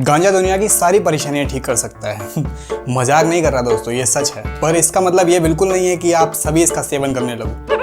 गांजा दुनिया की सारी परेशानियां ठीक कर सकता है। मजाक नहीं कर रहा दोस्तों, ये सच है। पर इसका मतलब ये बिल्कुल नहीं है कि आप सभी इसका सेवन करने लगो।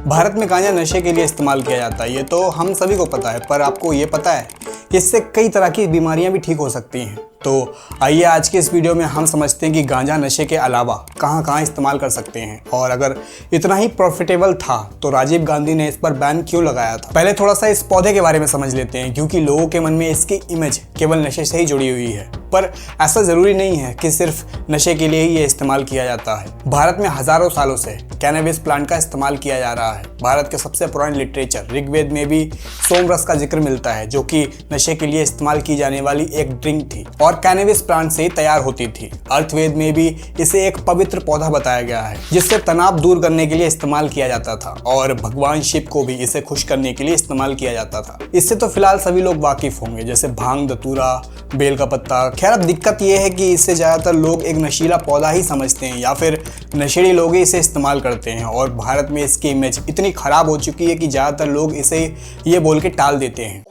भारत में गांजा नशे के लिए इस्तेमाल किया जाता है, ये तो हम सभी को पता है। पर आपको ये पता है कि इससे कई तरह की बीमारियां भी ठीक हो सकती हैं। तो आइए आज के इस वीडियो में हम समझते हैं कि गांजा नशे के अलावा कहां कहां इस्तेमाल कर सकते हैं, और अगर इतना ही प्रॉफिटेबल था तो राजीव गांधी ने इस पर बैन क्यों लगाया था। पहले थोड़ा सा इस पौधे के बारे में समझ लेते हैं, क्योंकि लोगों के मन में इसकी इमेज केवल नशे से ही जुड़ी हुई है। पर ऐसा जरूरी नहीं है कि सिर्फ नशे के लिए ही ये इस्तेमाल किया जाता है। भारत में हजारों सालों से कैनबिस प्लांट का इस्तेमाल किया जा रहा है। भारत के सबसे पुराने लिटरेचर ऋग्वेद में भी सोमरस का जिक्र मिलता है, जो कि नशे के लिए इस्तेमाल की जाने वाली एक ड्रिंक थी और कैनबिस प्लांट से तैयार होती थी। अर्थवेद में भी इसे एक पवित्र पौधा बताया गया है, जिससे तनाव दूर करने के लिए इस्तेमाल किया जाता था, और भगवान शिव को भी इसे खुश करने के लिए इस्तेमाल किया जाता था। इससे तो फिलहाल सभी लोग वाकिफ होंगे, जैसे भांग, धतूरा, बेल का पत्ता। खैर, अब दिक्कत यह है कि इसे ज्यादातर लोग एक नशीला पौधा ही समझते हैं, या फिर नशेड़ी लोग ही इसे इस्तेमाल करते हैं। और भारत में इसकी इमेज इतनी खराब हो चुकी है कि ज्यादातर लोग इसे ये बोल के टाल देते हैं।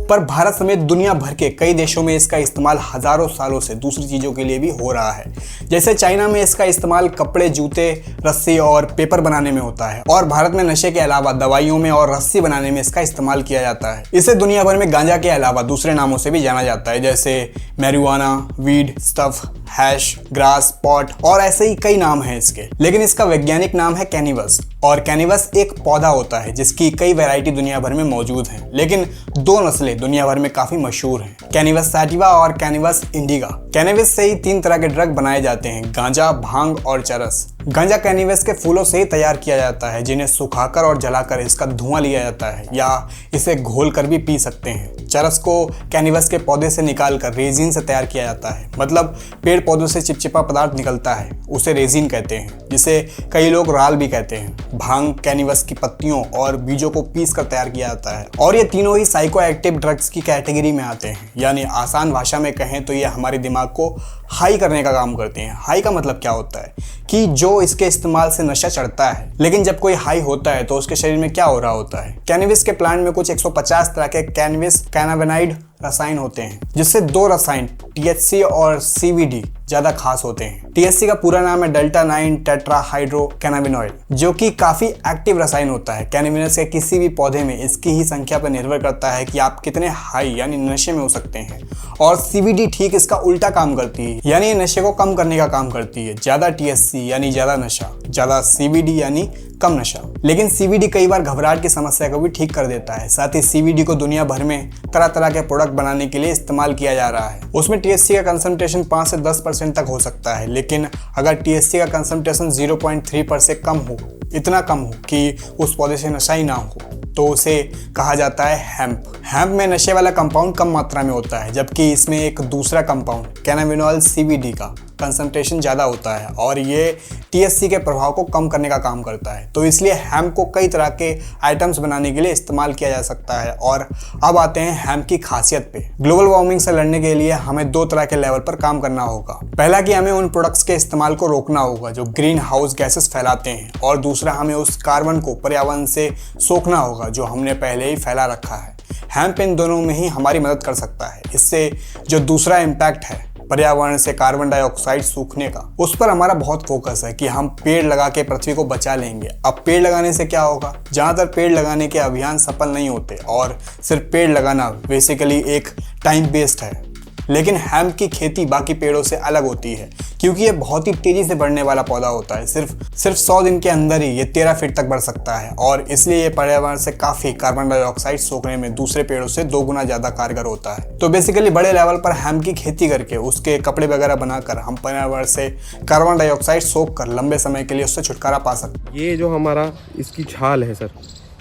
पर भारत समेत दुनिया भर के कई देशों में इसका इस्तेमाल हजारों सालों से दूसरी चीजों के लिए भी हो रहा है। जैसे चाइना में इसका इस्तेमाल कपड़े, जूते, रस्सी और पेपर बनाने में होता है, और भारत में नशे के अलावा दवाइयों में और रस्सी बनाने में इसका इस्तेमाल किया जाता है। इसे दुनिया भर में गांजा के अलावा दूसरे नामों से भी जाना जाता है, जैसे marijuana, weed, stuff, hash, grass, pot और ऐसे ही कई नाम हैं इसके। लेकिन इसका वैज्ञानिक नाम है कैनिबस, और कैनिबस एक पौधा होता है जिसकी कई वैरायटी दुनिया भर में मौजूद हैं। लेकिन दो नस्लें दुनिया भर में काफी मशहूर हैं, कैनिबस सैटिवा और कैनिबस इंडिका। कैनिबस से ही 3 तरह के ड्रग बनाए जाते हैं, गांजा, भांग और चरस। गांजा कैनिबस के फूलों से ही तैयार किया जाता है, जिन्हें सुखाकर और जलाकर इसका धुआं लिया जाता है, या इसे घोलकर भी पी सकते हैं। चरस को कैनिबस के पौधे से निकालकर रेजिन से तैयार किया जाता है, मतलब पेड़ पौधों से चिपचिपा पदार्थ निकलता है, उसे रेजिन कहते हैं, जिसे कई लोग राल भी कहते हैं। भांग कैनिबस की पत्तियों और बीजों को पीस कर तैयार किया जाता है, और ये तीनों ही साइकोएक्टिव ड्रग्स की कैटेगरी में आते हैं। यानी आसान भाषा में कहें तो ये हमारे दिमाग को हाई करने का काम करते हैं। हाई का मतलब क्या होता है कि जो इसके इस्तेमाल से नशा चढ़ता है, लेकिन जब कोई हाई होता है तो उसके शरीर में क्या हो रहा होता है। कैनबिस के प्लांट में कुछ 150 तरह के कैनबिस कैनाबिनॉइड रसायन होते हैं, जिससे 2 रसायन THC और CBD ज्यादा खास होते हैं। THC का पूरा नाम है डेल्टा 9 टेट्राहाइड्रो कैनाबिनॉइड, जो कि काफी एक्टिव रसायन होता है। कैनाबिनस के किसी भी पौधे में इसकी ही संख्या पर निर्भर करता है कि आप कितने हाई यानी नशे में हो सकते हैं। और CBD ठीक इसका उल्टा काम करती है, यानी नशे को कम करने का काम करती है। ज्यादा THC यानी ज्यादा नशा, ज्यादा CBD यानी कम नशा। लेकिन CBD कई बार घबराहट की समस्या को भी ठीक कर देता है। साथ ही CBD को दुनिया भर में तरह तरह के प्रोडक्ट बनाने के लिए इस्तेमाल किया जा रहा है। उसमें THC का कंसंट्रेशन 5 से 10% तक हो सकता है, लेकिन अगर THC का कंसंट्रेशन 0.3% से कम हो, इतना कम हो कि उस पौधे से नशा ही ना हो, तो उसे कहा जाता है हैम्प। हैम्प में नशे वाला कंपाउंड कम मात्रा में होता है, जबकि इसमें एक दूसरा कंपाउंड कैनाबिनॉल CBD का कंसंट्रेशन ज़्यादा होता है, और ये THC के प्रभाव को कम करने का काम करता है। तो इसलिए हैम्प को कई तरह के आइटम्स बनाने के लिए इस्तेमाल किया जा सकता है। और अब आते हैं हैम्प की खासियत पे। ग्लोबल वार्मिंग से लड़ने के लिए हमें 2 तरह के लेवल पर काम करना होगा। पहला कि हमें उन प्रोडक्ट्स के इस्तेमाल को रोकना होगा जो ग्रीन हाउस गैसेस फैलाते हैं, और दूसरा हमें उस कार्बन को पर्यावरण से सोखना होगा जो हमने पहले ही फैला रखा है। हैम्प इन दोनों में ही हमारी मदद कर सकता है। इससे जो दूसरा इम्पैक्ट है पर्यावरण से कार्बन डाइऑक्साइड सूखने का, उस पर हमारा बहुत फोकस है कि हम पेड़ लगा के पृथ्वी को बचा लेंगे। अब पेड़ लगाने से क्या होगा? ज्यादातर पेड़ लगाने के अभियान सफल नहीं होते, और सिर्फ पेड़ लगाना बेसिकली एक टाइम वेस्ट है। लेकिन हैम्प की खेती बाकी पेड़ों से अलग होती है, क्योंकि ये बहुत ही तेजी से बढ़ने वाला पौधा होता है। सिर्फ 100 दिन के अंदर ही ये 13 फीट तक बढ़ सकता है, और इसलिए ये पर्यावरण से काफी कार्बन डाइऑक्साइड सोखने में दूसरे पेड़ों से 2 गुना ज्यादा कारगर होता है। तो बेसिकली बड़े लेवल पर हैम्प की खेती करके उसके कपड़े वगैरह बनाकर हम पर्यावरण से कार्बन डाइऑक्साइड सोख कर लंबे समय के लिए उससे छुटकारा पा सकते हैं। ये जो हमारा इसकी छाल है सर,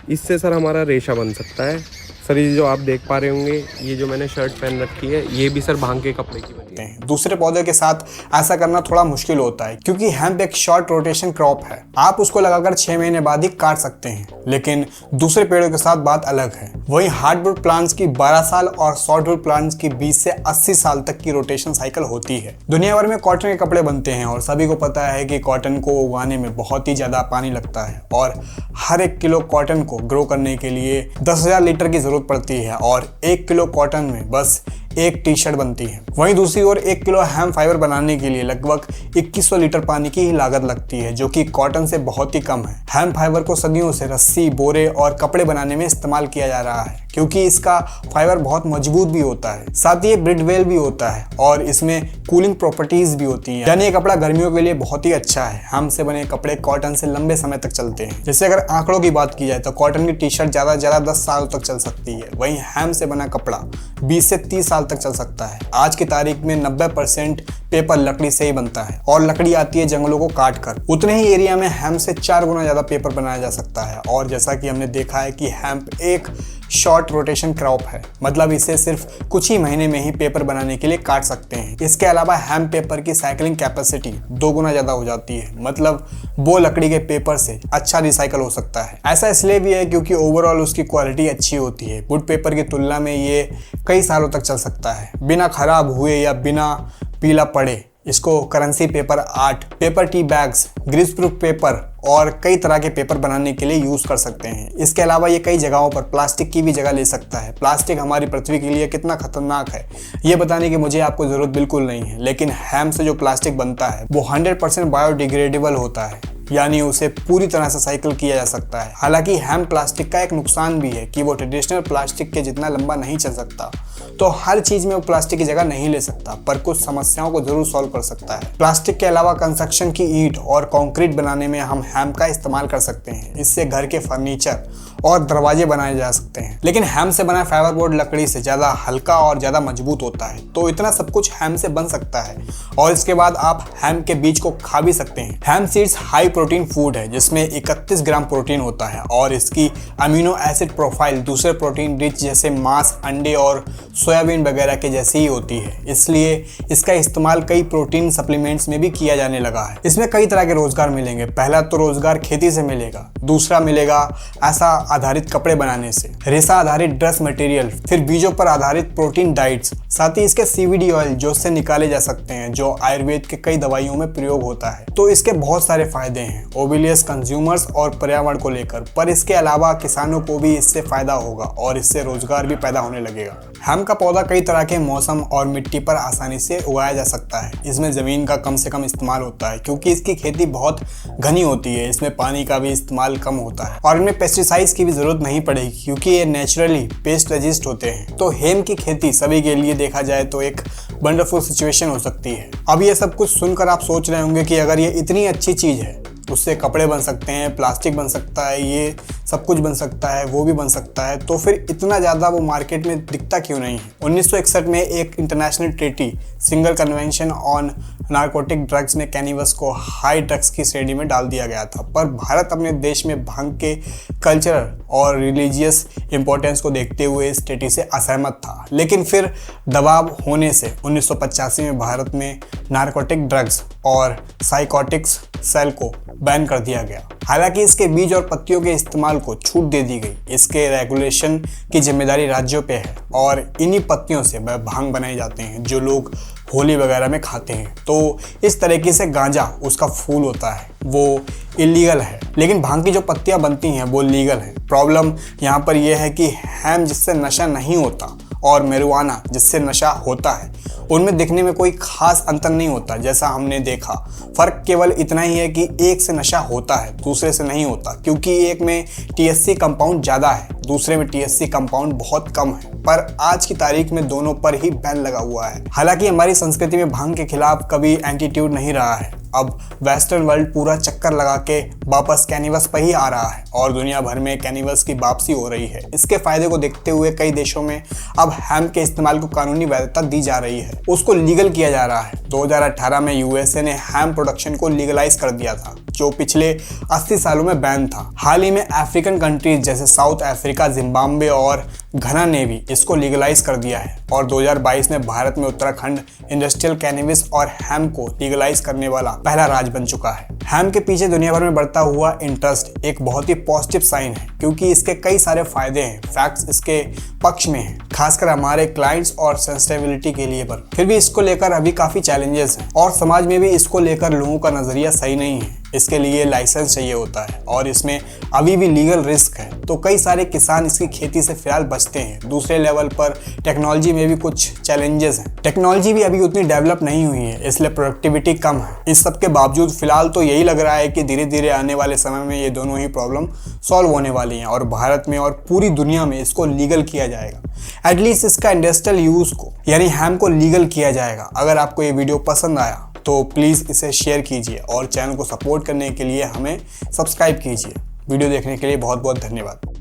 इससे सर हमारा रेशा बन सकता है। सर ये जो आप देख पा रहे होंगे, ये जो मैंने शर्ट पहन रखी है, ये भी सर भांग के कपड़े की बनी है। हैं। दूसरे पौधे के साथ ऐसा करना थोड़ा मुश्किल होता है क्योंकि हेम्प एक शॉर्ट रोटेशन क्रॉप है। आप उसको लगाकर 6 महीने बाद ही काट सकते हैं, लेकिन दूसरे पेड़ों के साथ बात अलग है। वहीं हार्डवुड प्लांट्स की 12 साल और सॉफ्टवुड प्लांट्स की 20 से 80 साल तक की रोटेशन साइकिल होती है। दुनिया भर में कॉटन के कपड़े बनते हैं और सभी को पता है कि कॉटन को उगाने में बहुत ही ज्यादा पानी लगता है और हर 1 किलो कॉटन को ग्रो करने के लिए 10,000 लीटर की जरूरत पड़ती है और 1 किलो कॉटन में बस एक टी शर्ट बनती है। वहीं दूसरी ओर 1 किलो हेम्प फाइबर बनाने के लिए लगभग 2100 लीटर पानी की ही लागत लगती है, जो कि कॉटन से बहुत ही कम है। हेम्प फाइबर को सदियों से रस्सी, बोरे और कपड़े बनाने में इस्तेमाल किया जा रहा है क्योंकि इसका फाइबर बहुत मजबूत भी होता है, साथ ही ये ब्रिडवेल भी होता है और इसमें कूलिंग प्रॉपर्टीज भी होती है, यानी ये कपड़ा गर्मियों के लिए बहुत ही अच्छा है। हेम्प से बने कपड़े कॉटन से लंबे समय तक चलते हैं। जैसे अगर आंकड़ों की बात की जाए तो कॉटन की टी शर्ट ज्यादा से ज्यादा 10 साल तक चल सकती है, वहीं हेम्प से बना कपड़ा 20 से 30 साल तक चल सकता है। आज की तारीख में 90% पेपर लकड़ी से ही बनता है और लकड़ी आती है जंगलों को काट कर। उतने ही एरिया में हेम्प से 4 गुना ज्यादा पेपर बनाया जा सकता है और जैसा कि हमने देखा है कि हेम्प एक शॉर्ट रोटेशन क्रॉप है, मतलब इसे सिर्फ कुछ ही महीने में ही पेपर बनाने के लिए काट सकते हैं। इसके अलावा हेम्प पेपर की साइकिलिंग कैपेसिटी 2 गुना ज्यादा हो जाती है, मतलब वो लकड़ी के पेपर से अच्छा रिसाइकल हो सकता है। ऐसा इसलिए भी है क्योंकि ओवरऑल उसकी क्वालिटी अच्छी होती है। वुड पेपर की तुलना में ये कई सालों तक चल सकता है बिना खराब हुए या बिना पीला पड़े। इसको currency paper, art paper, tea bags, greaseproof paper और कई तरह के पेपर बनाने के लिए यूज कर सकते हैं। इसके अलावा ये कई जगहों पर प्लास्टिक की भी जगह ले सकता है। प्लास्टिक हमारी पृथ्वी के लिए कितना खतरनाक है ये बताने की मुझे आपको जरूरत बिल्कुल नहीं है, लेकिन हेम्प से जो प्लास्टिक बनता है वो 100% बायोडिग्रेडेबल होता है, यानी उसे पूरी तरह से साइकिल किया जा सकता है। हालांकि हेम्प प्लास्टिक का एक नुकसान भी है कि वो ट्रेडिशनल प्लास्टिक के जितना लंबा नहीं चल सकता, तो हर चीज में वो प्लास्टिक की जगह नहीं ले सकता, पर कुछ समस्याओं को जरूर सॉल्व कर सकता है। प्लास्टिक के अलावा कंस्ट्रक्शन की ईंट और कंक्रीट बनाने में हम हेम्प का इस्तेमाल कर सकते हैं। इससे घर के फर्नीचर और दरवाजे बनाए जा सकते हैं। लेकिन हेम्प से बना फाइबर बोर्ड लकड़ी से ज्यादा हल्का और ज्यादा मजबूत होता है, तो इतना सब कुछ हेम्प से बन सकता है और इसके बाद आप हेम्प के बीज को खा भी सकते हैं। Hemp seeds high protein food है जिसमें 31 ग्राम प्रोटीन होता है और इसकी अमीनो एसिड प्रोफाइल दूसरे प्रोटीन रिच जैसे मांस, अंडे और सोयाबीन वगैरह के जैसी ही होती है। इसलिए इसका इस्तेमाल कई प्रोटीन सप्लीमेंट्स में भी किया जाने लगा है। इसमें कई तरह के रोजगार मिलेंगे। पहला तो रोजगार खेती से मिलेगा, दूसरा मिलेगा ऐसा आधारित कपड़े बनाने से, रेशा आधारित ड्रेस मटेरियल, फिर बीजों पर आधारित प्रोटीन डाइट्स, साथ ही इसके CBD ऑयल जो से निकाले जा सकते हैं, जो आयुर्वेद के कई दवाइयों में प्रयोग होता है। तो इसके बहुत सारे फायदे हैं ओबिलियस कंज्यूमर्स और पर्यावरण को लेकर, पर इसके अलावा किसानों को भी इससे फायदा होगा और इससे रोजगार भी पैदा होने लगेगा। हेम्प का पौधा कई तरह के मौसम और मिट्टी पर आसानी से उगाया जा सकता है। इसमें जमीन का कम से कम इस्तेमाल होता है क्योंकि इसकी खेती बहुत घनी होती है। इसमें पानी का भी इस्तेमाल कम होता है और इनमें पेस्टिसाइड्स की भी जरूरत नहीं पड़ेगी क्योंकि ये नेचुरली पेस्ट रेजिस्ट होते हैं। तो हेम्प की खेती सभी के लिए देखा जाए तो एक वंडरफुल सिचुएशन हो सकती है। अब ये सब कुछ सुनकर आप सोच रहे होंगे कि अगर ये इतनी अच्छी चीज है, उससे कपड़े बन सकते हैं, प्लास्टिक बन सकता है, ये सब कुछ बन सकता है, वो भी बन सकता है, तो फिर इतना ज़्यादा वो मार्केट में दिखता क्यों नहीं है। 1961 में एक international treaty single convention on narcotic drugs में कैनबिस को हाई ड्रग्स की श्रेणी में डाल दिया गया था, पर भारत अपने देश में भांग के कल्चरल और रिलीजियस इंपॉर्टेंस को देखते हुए इस ट्रीटी से असहमत था। लेकिन फिर दबाव होने से 1985 में भारत में नारकोटिक ड्रग्स और साइकोटिक्स सेल को बैन कर दिया गया। हालांकि इसके बीज और पत्तियों के इस्तेमाल को छूट दे दी गई। इसके रेगुलेशन की जिम्मेदारी राज्यों पे है और इन्हीं पत्तियों से वह भांग बनाए जाते हैं जो लोग होली वगैरह में खाते हैं। तो इस तरीके से गांजा उसका फूल होता है वो इलीगल है, लेकिन भांग की जो पत्तियां बनती हैं वो लीगल है। प्रॉब्लम यहाँ पर यह है कि हेम्प जिससे नशा नहीं होता और marijuana जिससे नशा होता है, उनमें दिखने में कोई खास अंतर नहीं होता जैसा हमने देखा। फर्क केवल इतना ही है कि एक से नशा होता है, दूसरे से नहीं होता, क्योंकि एक में THC कंपाउंड ज़्यादा है, दूसरे में THC कंपाउंड बहुत कम है। पर आज की तारीख में दोनों पर ही बैन लगा हुआ है। हालांकि हमारी संस्कृति में भांग के खिलाफ कभी एंटीट्यूड नहीं रहा है। अब वेस्टर्न वर्ल्ड पूरा चक्कर लगा के वापस कैनबिस पर ही आ रहा है और दुनिया भर में कैनबिस की वापसी हो रही है। इसके फायदे को देखते हुए कई देशों में अब हेम्प के इस्तेमाल को कानूनी वैधता दी जा रही है, उसको लीगल किया जा रहा है। 2018 में USA ने हेम्प प्रोडक्शन को लीगलाइज कर दिया था, जो पिछले 80 सालों में बैन था। हाल ही में अफ्रीकन कंट्रीज जैसे साउथ अफ्रीका, जिम्बाब्वे और घना ने भी इसको लीगलाइज कर दिया है और 2022 में भारत में उत्तराखंड इंडस्ट्रियल कैनबिस और हैम्प को लीगलाइज करने वाला पहला राज्य बन चुका है। हैम्प के पीछे दुनिया भर में बढ़ता हुआ इंटरेस्ट एक बहुत ही पॉजिटिव साइन है, क्योंकि इसके कई सारे फायदे हैं। फैक्ट्स इसके पक्ष में हैं, खासकर हमारे क्लाइंट्स और सस्टेनेबिलिटी के लिए। पर फिर भी इसको लेकर अभी काफी चैलेंजेस हैं और समाज में भी इसको लेकर लोगों का नजरिया सही नहीं है। इसके लिए लाइसेंस चाहिए होता है और इसमें अभी भी लीगल रिस्क है, तो कई सारे किसान इसकी खेती से फिलहाल बचते हैं। दूसरे लेवल पर टेक्नोलॉजी में भी कुछ चैलेंजेस हैं। टेक्नोलॉजी भी अभी उतनी डेवलप नहीं हुई है, इसलिए प्रोडक्टिविटी कम है। इस सब के बावजूद फिलहाल तो यही लग रहा है कि धीरे धीरे आने वाले समय में ये दोनों ही प्रॉब्लम सॉल्व होने वाली हैं और भारत में और पूरी दुनिया में इसको लीगल किया जाएगा। एटलीस्ट इसका इंडस्ट्रियल यूज को यानी हैम्प को लीगल किया जाएगा। अगर आपको ये वीडियो पसंद आया तो प्लीज़ इसे शेयर कीजिए और चैनल को सपोर्ट करने के लिए हमें सब्सक्राइब कीजिए। वीडियो देखने के लिए बहुत बहुत धन्यवाद।